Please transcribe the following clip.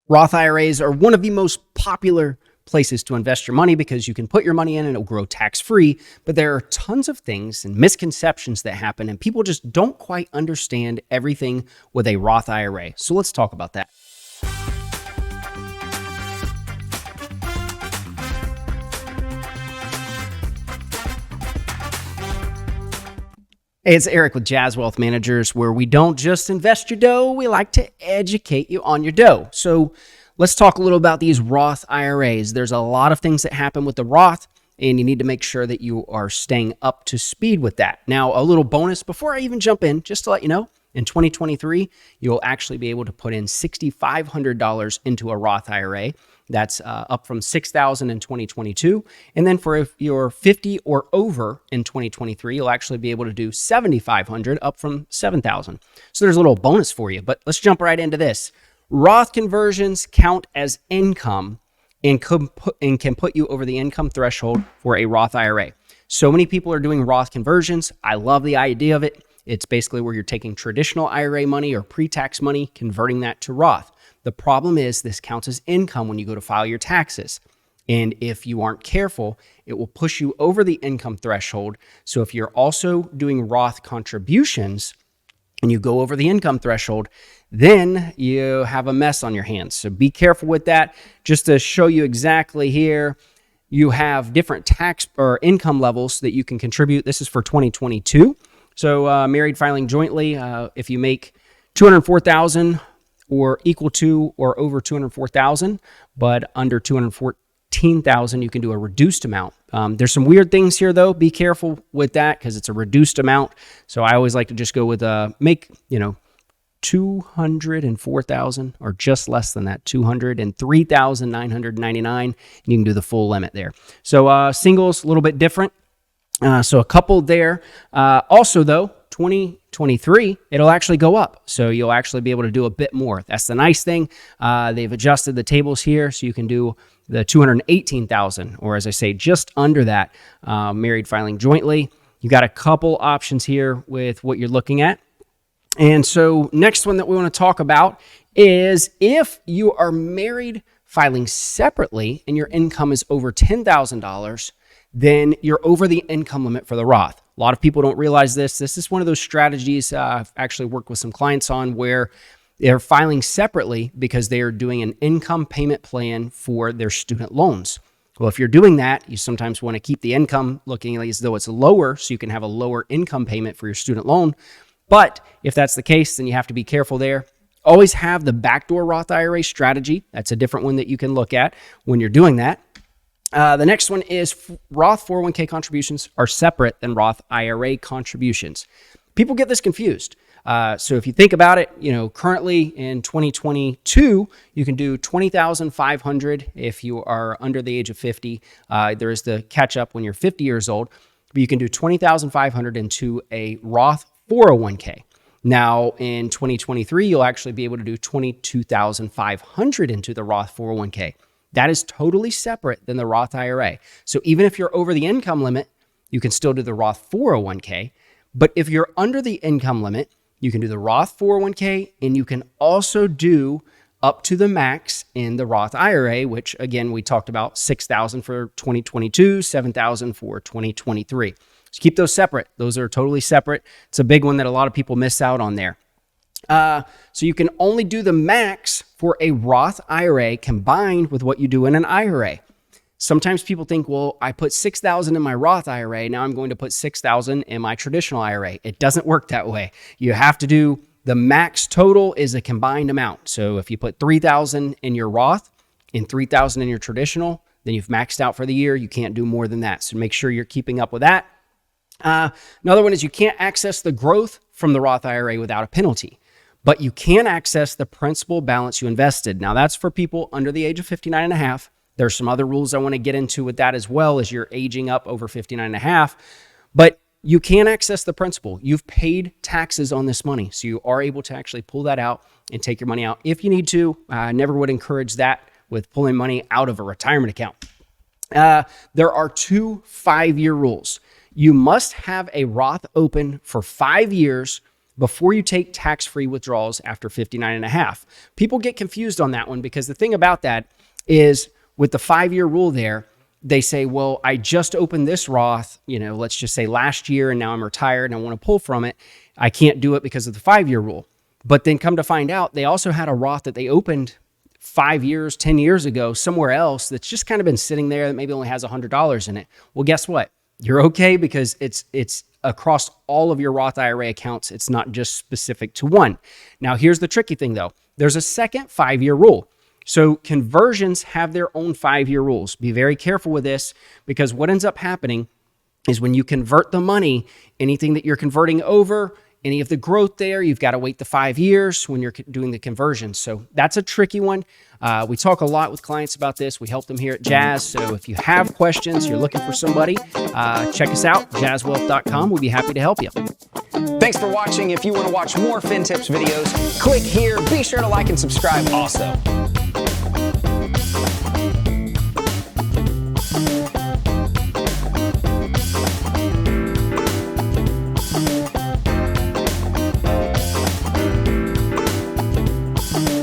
Roth IRAs are one of the most popular places to invest your money because you can put your money in and it'll grow tax-free, but there are tons of things and misconceptions that happen and people just don't quite understand everything with a Roth IRA. So let's talk about that. Hey, it's Eric with Jazz Wealth Managers, where we don't just invest your dough, we like to educate you on your dough. So let's talk a little about these Roth IRAs. There's a lot of things that happen with the Roth, and you need to make sure that you are staying up to speed with that. Now, a little bonus before I even jump in, just to let you know, in 2023, you'll actually be able to put in $6,500 into a Roth IRA. That's up from $6,000 in 2022. And then for if you're 50 or over in 2023, you'll actually be able to do $7,500 up from $7,000. So there's a little bonus for you, but let's jump right into this. Roth conversions count as income and can put you over the income threshold for a Roth IRA. So many people are doing Roth conversions. I love the idea of it. It's basically where you're taking traditional IRA money or pre-tax money, converting that to Roth. The problem is this counts as income when you go to file your taxes. And if you aren't careful, it will push you over the income threshold. So if you're also doing Roth contributions and you go over the income threshold, then you have a mess on your hands. So be careful with that. Just to show you exactly here, you have different tax or income levels that you can contribute. This is for 2022. So married filing jointly, if you make $204,000 or equal to or over $204,000, but under $214,000, you can do a reduced amount. There's some weird things here though. Be careful with that because it's a reduced amount. So I always like to just go with make, $204,000 or just less than that, $203,999, and you can do the full limit there. So singles, a little bit different. So a couple there. Also though, 2023, it'll actually go up. So you'll actually be able to do a bit more. That's the nice thing. They've adjusted the tables here so you can do the $218,000, or as I say, just under that, married filing jointly. You got a couple options here with what you're looking at. And so next one that we want to talk about is if you are married filing separately and your income is over $10,000, then you're over the income limit for the Roth. A lot of people don't realize this. This is one of those strategies I've actually worked with some clients on where they're filing separately because they are doing an income payment plan for their student loans. Well, if you're doing that, you sometimes want to keep the income looking as though it's lower so you can have a lower income payment for your student loan. But if that's the case, then you have to be careful there. Always have the backdoor Roth IRA strategy. That's a different one that you can look at when you're doing that. The next one is Roth 401k contributions are separate than Roth IRA contributions. People get this confused. So if you think about it, currently in 2022, you can do $20,500 if you are under the age of 50. There is the catch up when you're 50 years old, but you can do $20,500 into a Roth 401k. Now in 2023, you'll actually be able to do $22,500 into the Roth 401k. That is totally separate than the Roth IRA. So even if you're over the income limit, you can still do the Roth 401k. But if you're under the income limit, you can do the Roth 401k, and you can also do up to the max in the Roth IRA, which again, we talked about $6,000 for 2022, $7,000 for 2023. So keep those separate. Those are totally separate. It's a big one that a lot of people miss out on there. So you can only do the max for a Roth IRA combined with what you do in an IRA. Sometimes people think, well, I put $6,000 in my Roth IRA. Now I'm going to put $6,000 in my traditional IRA. It doesn't work that way. You have to do the max total is a combined amount. So if you put $3,000 in your Roth and $3,000 in your traditional, then you've maxed out for the year. You can't do more than that. So make sure you're keeping up with that. Another one is you can't access the growth from the Roth IRA without a penalty. But you can access the principal balance you invested. Now that's for people under the age of 59 and a half. There's some other rules I want to get into with that as well as you're aging up over 59 and a half. But you can access the principal. You've paid taxes on this money. So you are able to actually pull that out and take your money out if you need to. I never would encourage that with pulling money out of a retirement account. There are 2 5-year rules. You must have a Roth open for 5 years before you take tax-free withdrawals after 59 and a half. People get confused on that one because the thing about that is with the 5-year rule there, they say, well, I just opened this Roth, let's just say last year, and now I'm retired and I want to pull from it. I can't do it because of the 5-year rule. But then come to find out, they also had a Roth that they opened 5 years, 10 years ago somewhere else that's just kind of been sitting there that maybe only has $100 in it. Well, guess what? You're okay because it's across all of your Roth IRA accounts. It's not just specific to one. Now, here's the tricky thing though. There's a second 5-year rule. So conversions have their own 5-year rules. Be very careful with this because what ends up happening is when you convert the money, anything that you're converting over, any of the growth there, you've got to wait the 5 years when you're doing the conversion. So that's a tricky one. We talk a lot with clients about this. We help them here at Jazz. So if you have questions, you're looking for somebody, check us out, jazzwealth.com. We'll be happy to help you. Thanks for watching. If you want to watch more FinTips videos, click here. Be sure to like and subscribe also.